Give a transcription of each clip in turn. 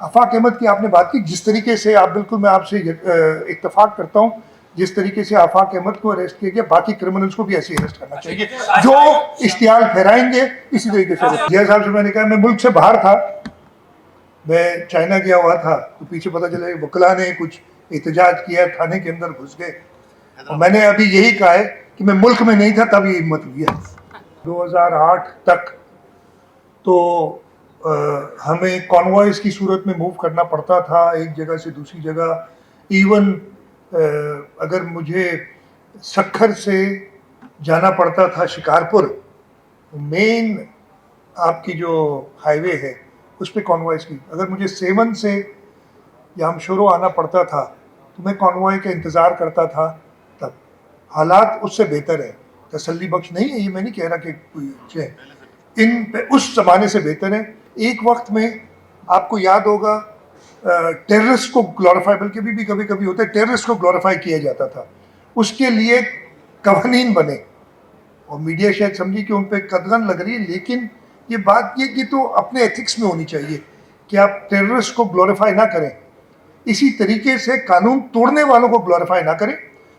आफाक अहमद की आपने बात की, जिस तरीके से आप बिल्कुल मैं आपसे इत्तेफाक करता हूँ, जिस तरीके से आफाक अहमद को अरेस्ट किया गया, बाकी क्रिमिनल्स को भी ऐसे अरेस्ट करना चाहिए जो इश्तियाल फहराएंगे। इसी तरीके से जिया साहब से मैंने कहा, मैं मुल्क से बाहर था, मैं चाइना गया हुआ था, तो पीछे पता चला वकला ने कुछ एहतजाज किया, थाने के अंदर घुस गए, और मैंने अभी यही कहा है कि मैं मुल्क में नहीं था तब ये हिम्मत हुई है। 2008 तक तो हमें कॉन्वॉयज़ की सूरत में मूव करना पड़ता था एक जगह से दूसरी जगह। इवन अगर मुझे सक्खर से जाना पड़ता था शिकारपुर, मेन आपकी जो हाईवे है उस पर कॉन्वॉयज़ की, अगर मुझे सेवन से या हमशोरो आना पड़ता था तो मैं कॉन्वॉय का इंतज़ार करता था। तब हालात उससे बेहतर है, तसल्ली बख्श नहीं है, ये मैं नहीं कह रहा कि कोई अच्छे हैं, इन पे उस ज़माने से बेहतर है। एक वक्त में आपको याद होगा टेररिस्ट को ग्लोरीफाई, बल्कि भी कभी कभी होता है, टेररिस्ट को ग्लोरीफाई किया जाता था, उसके लिए कवानीन बने, और मीडिया शायद समझी कि उन पर कदगन लग रही है, लेकिन ये बात ये कि तो अपने एथिक्स में होनी चाहिए कि आप टेररिस्ट को ग्लोरीफाई ना करें, इसी तरीके से कानून तोड़ने वालों को ग्लोरीफाई ना करें।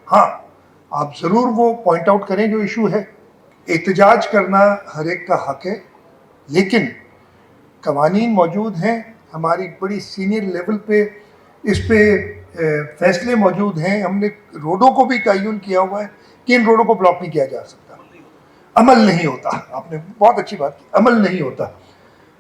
हाँ, आप ज़रूर वो पॉइंट आउट करें जो इशू है, एहतजाज करना हर एक का हक है, लेकिन कवानीन मौजूद हैं, हमारी बड़ी सीनियर लेवल पे इस पे फैसले मौजूद हैं। हमने रोडों को भी तयन किया हुआ है कि इन रोडों को ब्लॉक नहीं किया जा सकता, अमल नहीं होता। आपने बहुत अच्छी बात की, अमल नहीं होता।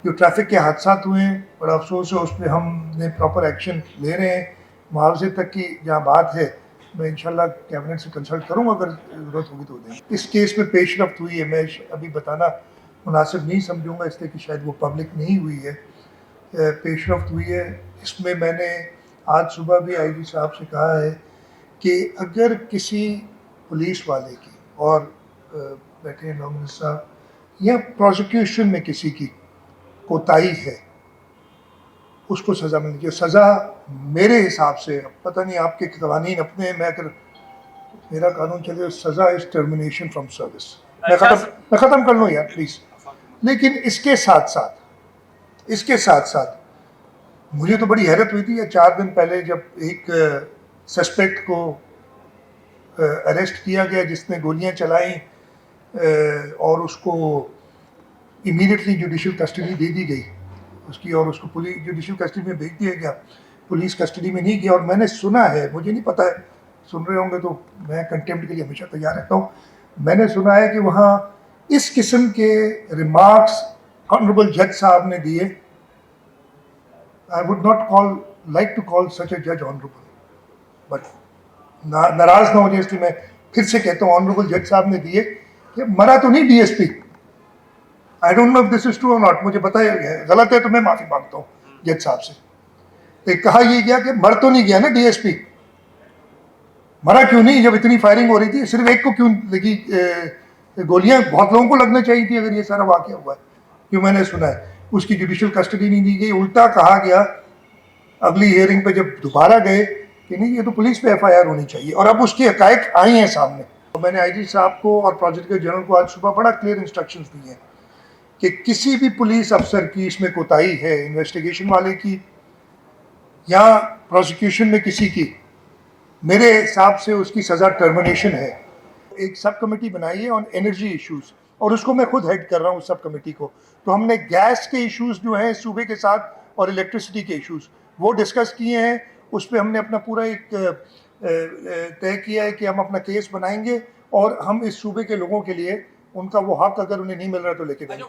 जो ट्रैफिक के हादसा हुए हैं, बड़ा अफसोस है, उस पर हमने प्रॉपर एक्शन ले रहे हैं। मुआवजे तक की जहाँ बात है, मैं इंशाल्लाह कैबिनेट से कंसल्ट करूँगा, अगर ज़रूरत होगी तो देंगे। इस केस में पेशरफ्त हुई है, मैं अभी बताना मुनासिब नहीं समझूंगा, इसलिए कि शायद वो पब्लिक नहीं हुई है। पेशरफ्त हुई है, इसमें मैंने आज सुबह भी आईजी साहब से कहा है कि अगर किसी पुलिस वाले की और बैठे नॉमिनल साहब या प्रोसिक्यूशन में किसी की कोताही है, उसको सज़ा मिलनी चाहिए। सज़ा मेरे हिसाब से, पता नहीं आपके कवानीन अपने, मैं अगर मेरा कानून चले, सज़ा इज़ टर्मिनेशन फ्रॉम सर्विस। मैं ख़त्म कर लूँ यार प्लीज़। लेकिन इसके साथ साथ मुझे तो बड़ी हैरत हुई थी 4 दिन पहले जब एक सस्पेक्ट को अरेस्ट किया गया जिसने गोलियां चलाई, और उसको इमीडिएटली जुडिशल कस्टडी दे दी गई उसकी, और उसको पुलिस जुडिशल कस्टडी में भेज दिया गया, पुलिस कस्टडी में नहीं गया। और मैंने सुना है, मुझे नहीं पता है, सुन रहे होंगे तो मैं कंटेम्प्ट के लिए हमेशा तैयार रहता हूँ, मैंने सुना है कि वहाँ इस किस्म के रिमार्क्स ऑनरेबल जज साहब ने दिए। I would not like to call such a judge honorable, but नाराज ना हो जाए इसलिए मैं फिर से कहता हूँ, ऑनरेबल जज साहब ने दिए कि मरा तो नहीं DSP. I don't know if this is true और नॉट, मुझे पता है गलत है तो मैं माफी मांगता हूँ जज साहब से। कहा यह गया कि मर तो नहीं गया ना डीएसपी, मरा क्यों नहीं, जब इतनी फायरिंग हो रही थी, सिर्फ एक को क्यों लगी गोलियां, बहुत लोगों को लगना चाहिए थी अगर ये सारा वाकया हुआ है, क्यों मैंने सुना है उसकी जुडिशल कस्टडी नहीं दी गई। उल्टा कहा गया अगली हियरिंग पे जब दोबारा गए कि नहीं, ये तो पुलिस पे एफआईआर होनी चाहिए, और अब उसकी हकायक आई हैं सामने। तो मैंने आईजी साहब को और प्रोसिक्यूटर जनरल को आज सुबह बड़ा क्लियर इंस्ट्रक्शंस दिए हैं कि किसी भी पुलिस अफसर की इसमें कोताही है, इन्वेस्टिगेशन वाले की या प्रोसिक्यूशन में किसी की, मेरे हिसाब से उसकी सज़ा टर्मिनेशन है। एक सब कमेटी बनाई है ऑन एनर्जी इश्यूज़, और उसको मैं खुद हेड कर रहा हूँ उस सब कमेटी को। तो हमने गैस के इश्यूज़ जो हैं सूबे के साथ, और इलेक्ट्रिसिटी के इश्यूज़ वो डिस्कस किए हैं। उस पर हमने अपना पूरा एक तय किया है कि हम अपना केस बनाएंगे, और हम इस सूबे के लोगों के लिए उनका वो हक अगर उन्हें नहीं मिल रहा तो लेके देंगे।